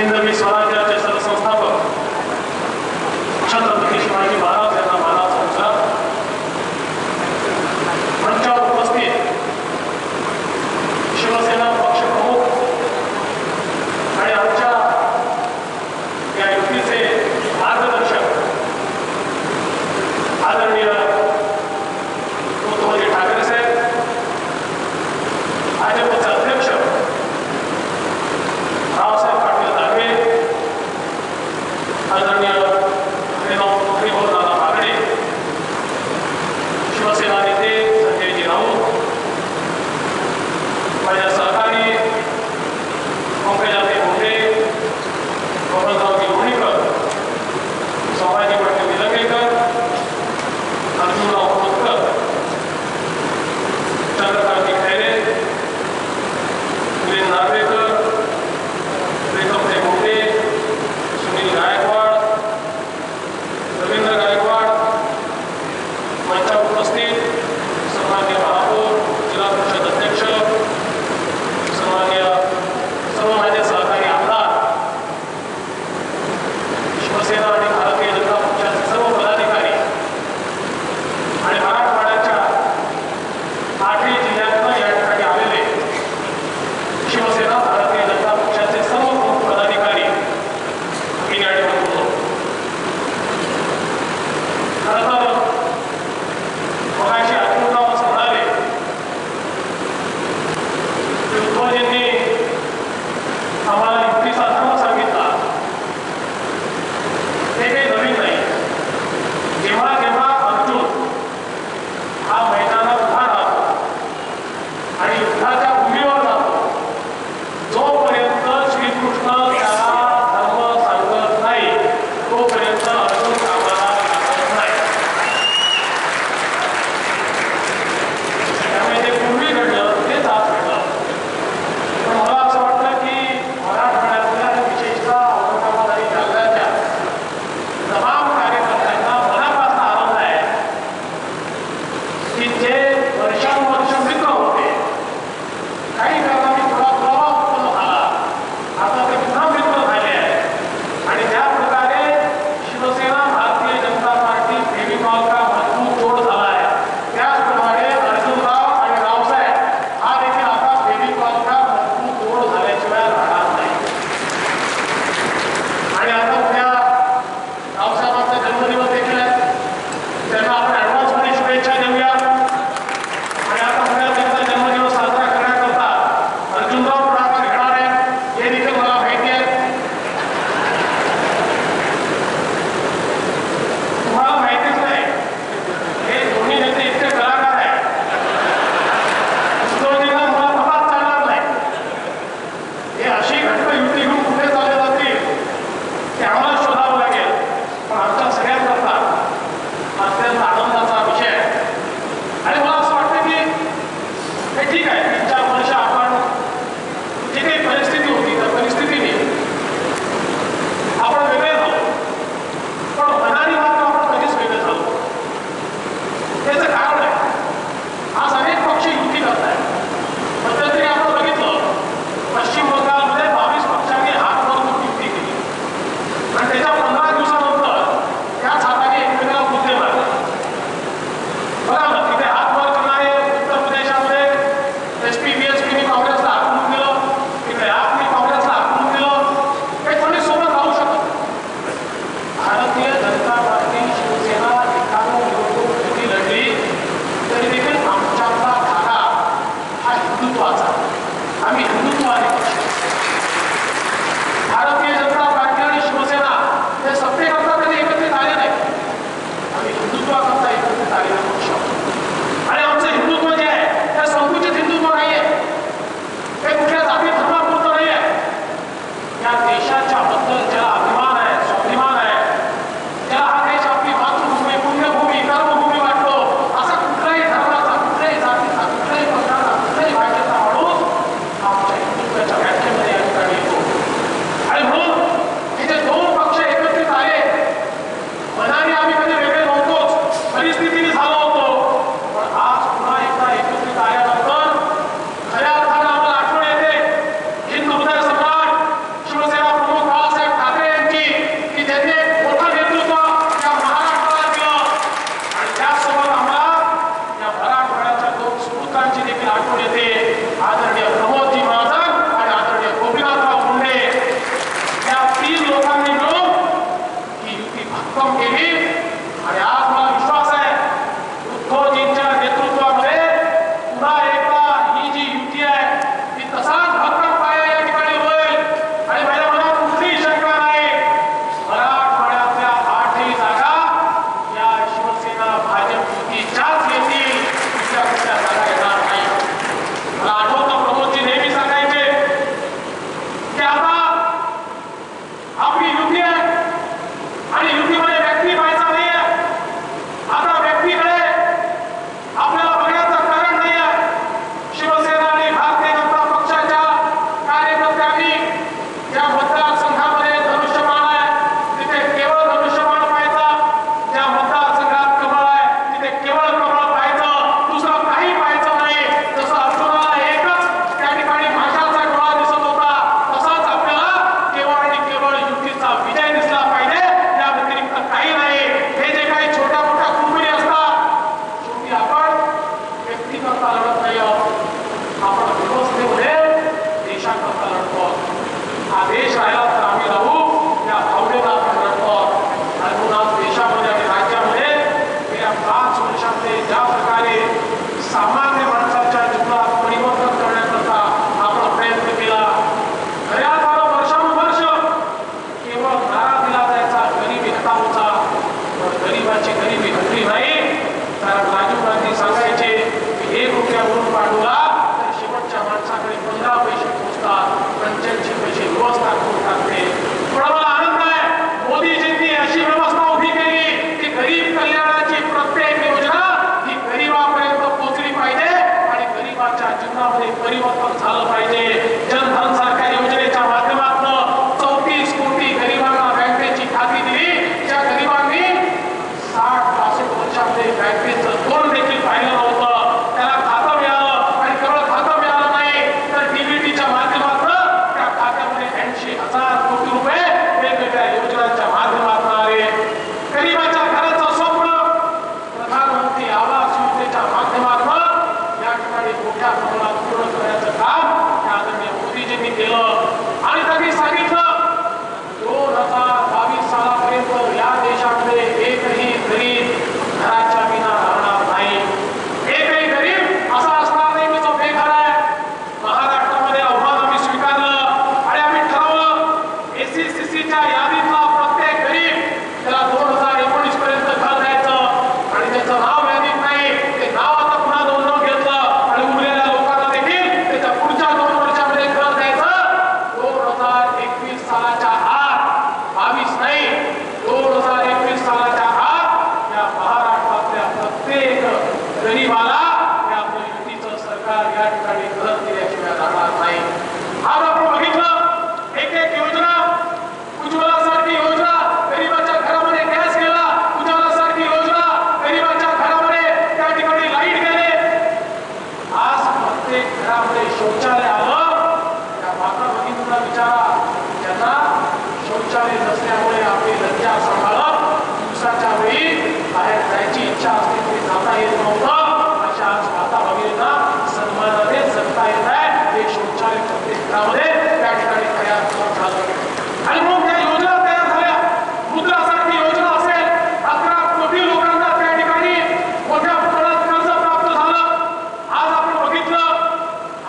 हिंदवी स्वराज्याचे सरसंस्थापक छत्रपती शिवाजी महाराज यांना मानाचा उच्चार मंचावर उपस्थित शिवसेना पक्षप्रमुख आणि आमच्या या युतीचे मार्गदर्शक आदरणीय उद्धवजी ठाकरे साहेब, भाजपचे अध्यक्ष रावसाहेब पाटील दानवे, आदरणीय दादा बागडे, शिवसेना नेते संजयजी राऊत, माझ्या सहकारी पंकजाताई मुंडे, बबनरावजी लोणीकर, संभाजी पाटील निलंगेकर, अर्जुनराव खोतकर, चंद्रकांती खैरे, मिलिंद नार्वेकर, प्रीतमताई मुंडे, सुनील गायकवाड, रवींद्र गायकवाड, मंचावर उपस्थित सन्माननीय महापौर, जिल्हा परिषद अध्यक्ष, सन्माननीय सर्व माझे सहकारी आमदार, शिवसेना आणि भारतीय जनता पक्षाचे सर्व पदाधिकारी आणि मराठवाड्याच्या 8ही जिल्ह्यातून या ठिकाणी आलेले शिवसेना भारतीय जनता पक्षाचे सर्व प्रमुख पदाधिकारी मी या ठिकाणी बोलतो. खरं तर मगाशी अर्जुनराव असं म्हणाले की उद्धवजींनी आम्हाला युक्तीचा धर्म सांगितला. हे काही नवीन नाही. जेव्हा जेव्हा अर्जुन हा मैदानात उभा राहतो आणि युद्धाच्या भूमीवर जातो, जोपर्यंत श्रीकृष्ण त्याला धर्म सांगत नाही तोपर्यंत अर्जुन कामाला लागत नाही. त्यामुळे जे पूर्वी घडलं तेच आज घडलं. पण मला असं वाटतं की मराठवाड्यातल्या आणि विशेषतः औरंगाबाद आणि जालन्याच्या तमाम कार्यकर्त्यांना मनापासून आनंद आहे की जे वर्षानुवर्ष मित्र होते, काही कारणाने थोडा दुरावा उत्पन्न झाला, आता ते पुन्हा मित्र झाले आहेत आणि त्या प्रकारे शिवसेना भारतीय जनता पार्टी फेविकॉल का मजबूत जोड झाला आहे. त्याचप्रमाणे अर्जुनराव आणि रावसाहेब हा देखील आता फेविकॉल का मजबूत जोड झाल्याशिवाय राहणार नाही. आणि आता उद्या रावसाहेबांचा जन्मदिवस देखील आहे, त्यांना आपण ॲडव्हान्समध्ये शुभेच्छा देऊया. आणि आता उद्या त्यांचा जन्मदिवस साजरा करण्याकरता अर्जुनराव पुढाकार घेणार आहे हे देखील मला माहिती आहे. तुम्हाला माहितीच नाही, हे दोन्ही नेते इतके कलाकार आहेत. उद्धवजींना मुळात चालणार नाही. हे अशी घट्ट युती घेऊन कुठे चालले जातील ते आम्हाला शोधावं लागेल. पण आमच्या सगळ्यांकरता अत्यंत आनंदाचा विषय आहे. आणि मला असं वाटतं की हे ठीक आहे, 3-4 वर्ष आपण जी काही परिस्थिती होती त्या परिस्थितीने आपण वेगळे झालो, पण मनाने मात्र आपण कधीच वेगळे झालो. त्याचं कारण आहे, आज अनेक पक्ष युती करत आहेत. मध्यंतरी आपण बघितलं, पश्चिम बंगालमध्ये 22 पक्षांनी हात वर करून युती केली आणि त्याच्या 15 दिवसानंतर त्याच हाताने एकमेकाला मुद्दे मारले. बघा ना, तिथे हात वर करणारे उत्तर प्रदेशामध्ये SP पाठवला तर शेवटच्या माणसाकडे 15 पैसे पोहोचतात, 85 पैसे व्यवस्था करून टाकते. पण मला आनंद आहे, मोदीजींनी अशी व्यवस्था उभी केली की गरीब कल्याणाची प्रत्येक योजना ही गरीबापर्यंत पोहोचली पाहिजे आणि गरीबाच्या जीवनामध्ये परिवर्तन झालं पाहिजे. जनधन सारख्या योजनेच्या माध्यमातून 34 कोटी गरीबांना बँकेची खाती दिली. ज्या गरीबांनी 60-65 वर्षामध्ये बँकेचं तोंड देखील पाहिलं नव्हतं, त्याला खातं मिळालं. आणि केवळ खातं मिळालं नाही तर डीबीटीच्या माध्यमातून त्या खात्यामध्ये 80,000 कोटी रुपये वेगवेगळ्या योजनांच्या माध्यमातून आले. गरीबाच्या घराचं स्वप्न प्रधानमंत्री आवास योजनेच्या माध्यमातून या ठिकाणी मोठ्या प्रमाणात पूर्ण करण्याचं काम या आदरणीय मोदीजींनी केलं. आणि त्यांनी सांगितलं 2022 सालापर्यंत या देशामध्ये एकही गरीब घराच्या विना राहणार नाही. एकही गरीब असा असणार नाही की जो बेघर आहे. महाराष्ट्रामध्ये आव्हान आम्ही स्वीकारलं आणि आम्ही ठरवलं एसीसीसीच्या यादीतला प्रत्येक गरीब त्याला 2019 पर्यंत घर द्यायचं आणि त्याचं नाव यादीत नाही, ते नाव आता पुन्हा नोंदवून घेतलं आणि उरलेल्या लोकांना देखील त्याच्या पुढच्या 2 वर्षामध्ये घर द्यायचं. 2021 सालाच्या आत, 22 नाही, 2021 सालाच्या आत या महाराष्ट्रातल्या प्रत्येक गरीबाला या आपलं युतीचं सरकार या ठिकाणी घर दिल्याशिवाय राहणार नाही. आज आपण बघितलं एक एक योजना, उज्ज्वला सारखी योजना गरीबाच्या घरामध्ये गॅस गेला, उज्ज्वला सारखी योजना गरीबाच्या घरामध्ये त्या ठिकाणी लाईट गेले. आज प्रत्येक घरामध्ये शौचालय आलं. त्या माता भगिनींना विचारा, ज्यांना शौचालय नसल्यामुळे आपली लज्जा सांभाळत दिवसाच्या वेळी बाहेर जायची इच्छा असते तरी जाता येत नव्हतं, अशा आज माता भगिनींना सन्मानाने जगता येत आहे. एक शौचालय प्रत्येक घरामध्ये त्या ठिकाणी तयार झालं. आणि मग त्या योजना तयार झाल्या. मुद्रासारखी योजना असेल, 11 कोटी लोकांना त्या ठिकाणी मोठ्या प्रमाणात कर्ज प्राप्त झालं. आज आपण बघितलं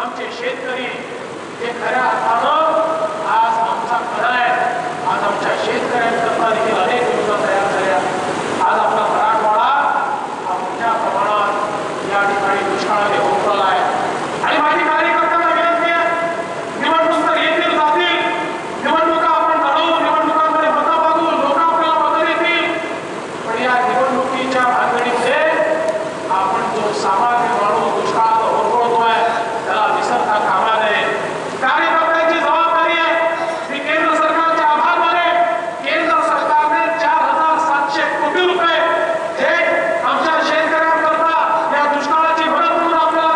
आमचे शेतकरी हे खऱ्या अर्थानं आज आमचा खरा आहे. आज आमच्या शेतकऱ्यांकरता देखील अनेक योजना तयार झाल्या. आज आपला मराठवाडा हा मोठ्या प्रमाणात या ठिकाणी दुष्काळाने होरपळला आहे. आणि माझी कार्यकर्त्यांना विनंती आहे, निवडणूक तर येतील जातील, निवडणुका आपण लढवू, निवडणुकांमध्ये मतं मागू, लोक आपल्याला मतं देतील. पण या निवडणुकीच्या भानगडीमध्ये आपण जो सामान्य माणूस दुष्काळात होरपळतोय त्याला विसरता कामा नये. कार्यकर्त्यांची जबाबदारी आहे. मी केंद्र सरकारचे आभार माने. केंद्र सरकारने 4,700 कोटी रुपये थेट आमच्या शेतकऱ्यांकरता या दुष्काळाची मदत म्हणून आपल्याला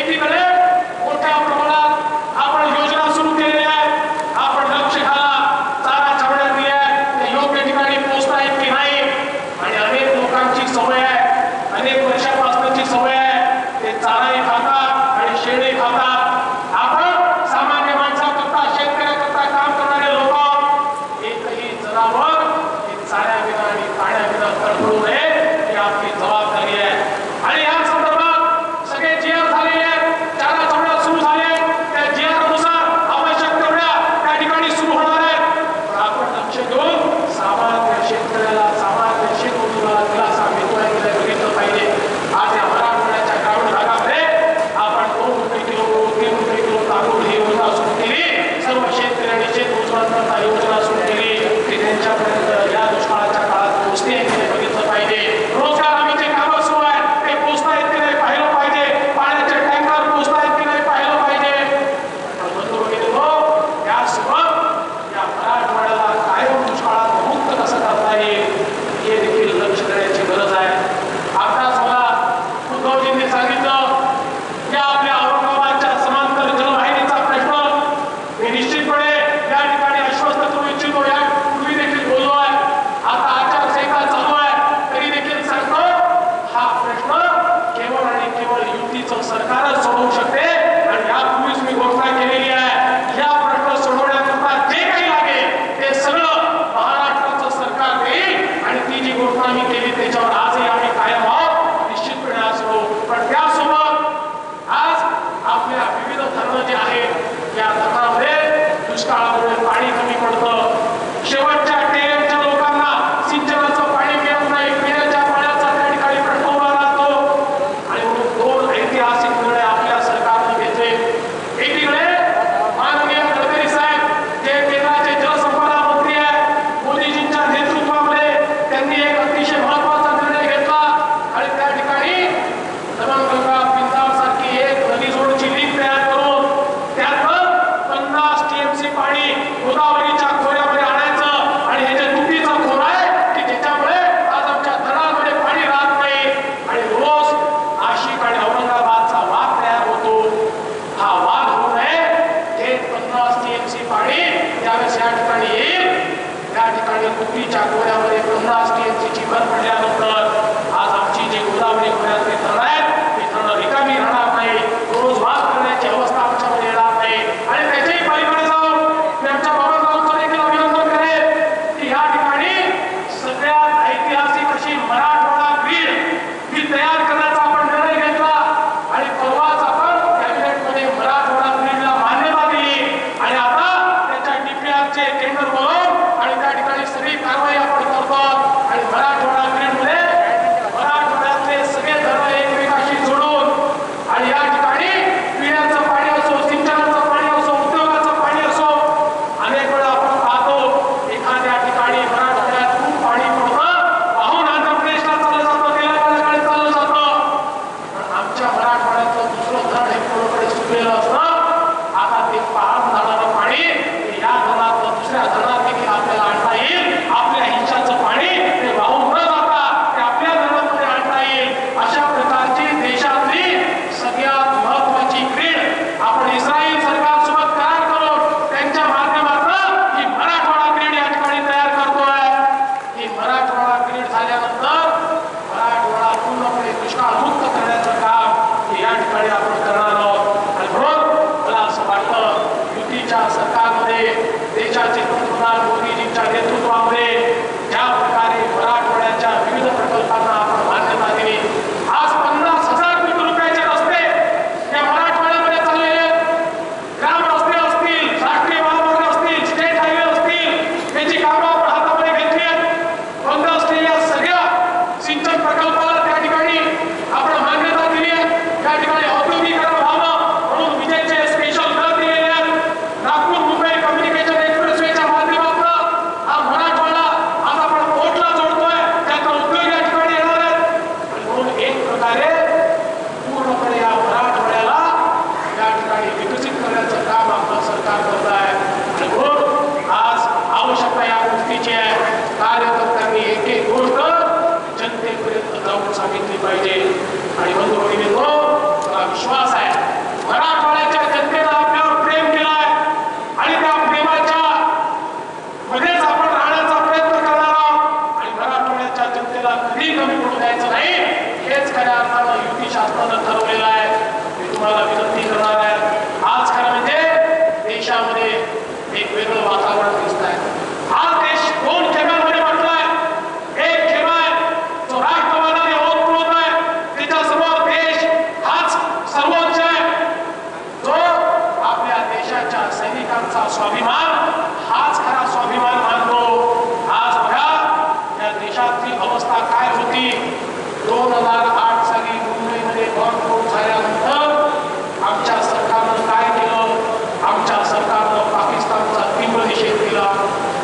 शेतीकडे मोठ्या प्रमाणात आपण योजना सुरू केलेल्या आहेत. आपण लक्ष घाला, चारा छावण्या दिल्या त्या योग्य ठिकाणी पोहोचतायत की नाही. आणि अनेक लोकांची सवय आहे, अनेक वर्षापासूनची सवय आहे, ते चाराही खातात आणि शेळी खातात. आपण सामान्य माणसाकरता, शेतकऱ्याकरता काम करणारे लोक एकही जनावर चाऱ्याविना आणि पाण्याविना तडफडू नये, ही आपली जबाबदारी आहे. आणि या संदर्भात सगळे जी आर झालेले आहेत, देशाचा स्वाभिमान हाच खरा स्वाभिमान मानतो. आज बघा या देशाची अवस्था काय होती. 2008 साली मुंबईमध्ये बॉम्बस्फोट झाल्यानंतर आमच्या सरकारनं काय केलं. आमच्या सरकारनं पाकिस्तानचा तीव्र निषेध केला.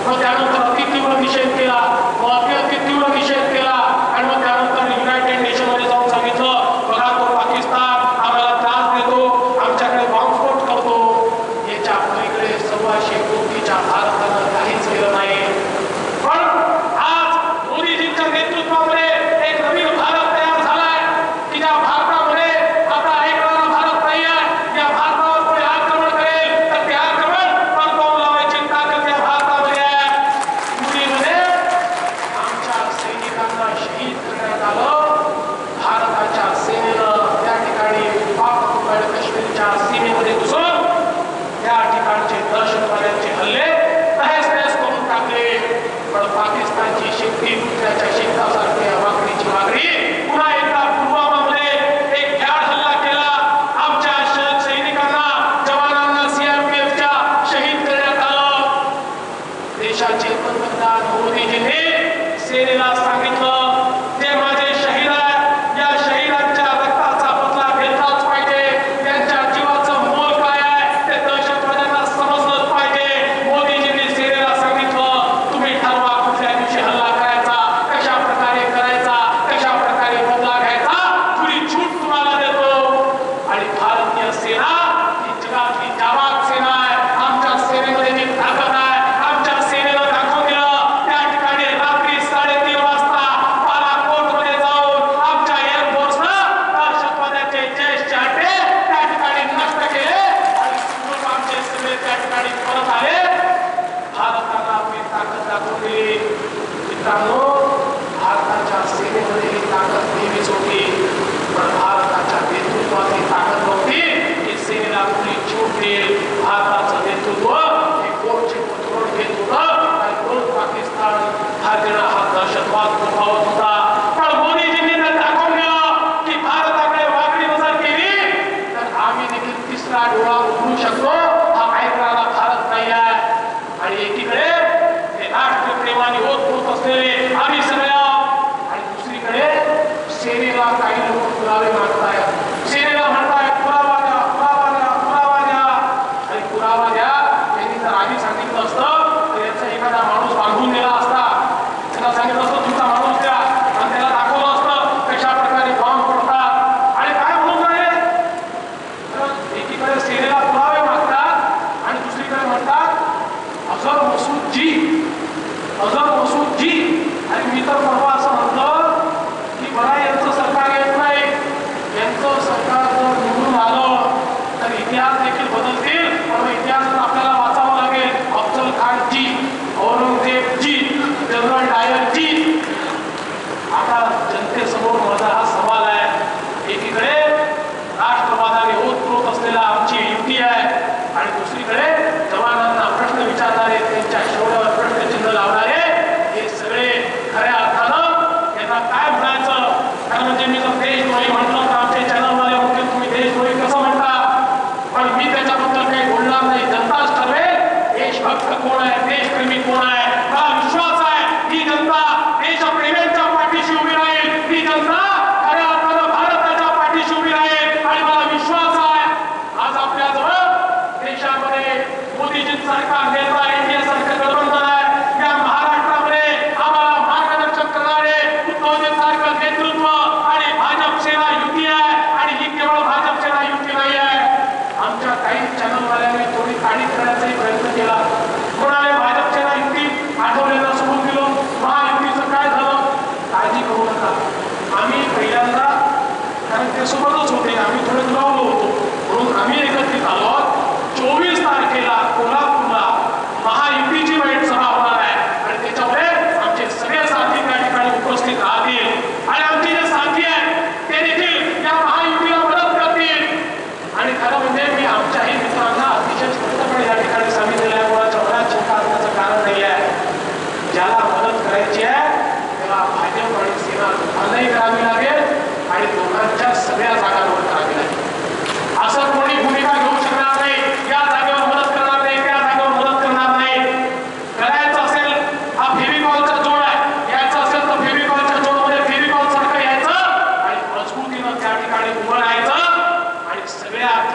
मग त्यानंतर अति तीव्र निषेध केला. मग अति तीव्र निषेध केला आणि मग त्यानंतर युनायटेड नेशन मध्ये जाऊन सांगितलं बघा तो पाकिस्तान आम्हाला त्रास देतो, आमच्याकडे बॉम्बस्फोट करतो. याच्या पलीकडे 1,400 कोटीच्या भारतानं काहीच केलं नाही. पण आज मोदीजींच्या नेतृत्वामध्ये एक नवीन भारत तयार झालाय की ज्या भारतामध्ये आता ऐकणारा भारत नाही आहे. या भारतावर कोणी आक्रमण करेल तर ते आक्रमण परतवून लावायची ताकद या भारतामध्ये आहे. मुलीमध्ये आमच्या सैनिकांना शहीद करण्यात आलं. भारताच्या सेनेनं त्या ठिकाणी पाक काश्मीरच्या सीमेमध्ये घुसून त्या ठिकाणचे दहशतवाद्यांचे हल्ले तहेस नहेस करून टाकले. पण पाकिस्तानची शेपटी दुसऱ्याच्या शेपटासारखी वाकडीची वागडी पुन्हा एकदा पुलवामामध्ये एक भ्याड हल्ला केला. आमच्या सैनिकांना जवानांना सीआरपीएफच्या शहीद करण्यात आलं. देशाचे पंतप्रधान मोदीजींनी सेनेला सांगितलं ते माझे शहीद आहे, या शहीदांच्या रक्ताचा बदला घेतलाच पाहिजे. त्यांच्या जीवाचं मोल काय आहे ते दहशतवाद्यांना समजलंच पाहिजे. मोदीजींनी सेनेला सांगितलं तुम्ही ठरवा कुठल्या दिवशी हल्ला करायचा, कशा प्रकारे करायचा, कशा प्रकारे बदला घ्यायचा, थोडी छूट तुम्हाला देतो. आणि भारतीय सेना ही जगातली जाबाज सेना आहे. आमच्या सेनेमध्ये जी ताकद आहे आमच्या सेनेनं दाखवून दिलं. त्या ठिकाणी रात्री 3:30 वाजता बालाकोटमध्ये जाऊन आमच्या एअरफोर्सनं दहशतवाद्याचे जैशचे अड्डे त्या ठिकाणी नष्ट केले आणि सुखरूप आमचे सगळे त्या ठिकाणी परत आले. भारताला आपली ताकद दाखवून दिली. मित्रांनो भारताच्या सेनेमध्ये ही ताकद नेहमीच होती. पण भारताच्या नेतृत्वात ही ताकद नव्हती की सेनेला कुणी छूट देईल. भारताचं नेतृत्व हे कोर्टचे पतरोड घेत होतं आणि कोर्ट पाकिस्तान हा देणं हा दहशतवाद प्रभावत होता. पण मोदीजींनी तर दाखवून दिलं की भारताकडे वाकडी नजर केली तर आम्ही देखील तिसरा डोळा उघडू शकतो. हा ऐकणारा भारत नाही आहे. आणि एकीकडे हे राष्ट्रप्रेमाने ओतप्रोत असलेले आम्ही सगळे आणि दुसरीकडे सेनेला काही लोक पुरावे मागतायत. सेनेला म्हणतायत पुरावा द्या, पुरावा द्या, पुरावा द्या. आणि पुरावा द्या त्यांनी जर आधी सांगितलं असतं तर याचा एखादा माणूस बांधून दिला असता. त्यांना सांगितलं असतं तुमचा माणूस द्या आणि त्याला दाखवलं असतं कशा प्रकारे बॉम्ब पडतात. आणि काय म्हणून राहिले तर एकीकडे सेनेला पुरावे मागतात आणि दुसरीकडे म्हणतात अझर मसूद जी, अझर मसूद जी. आणि मी तर परवा असं म्हटलं की बरं यांचं सरकार येत नाही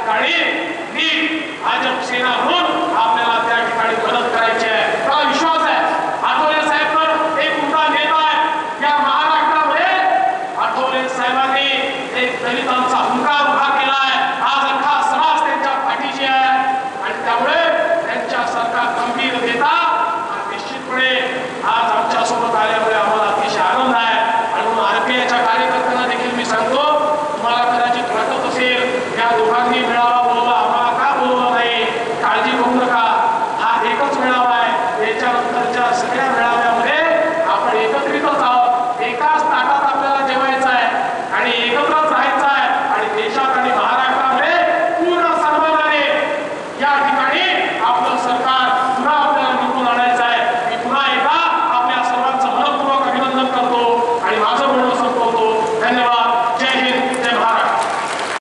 काळी नीट भाजप सेना म्हणून आपल्या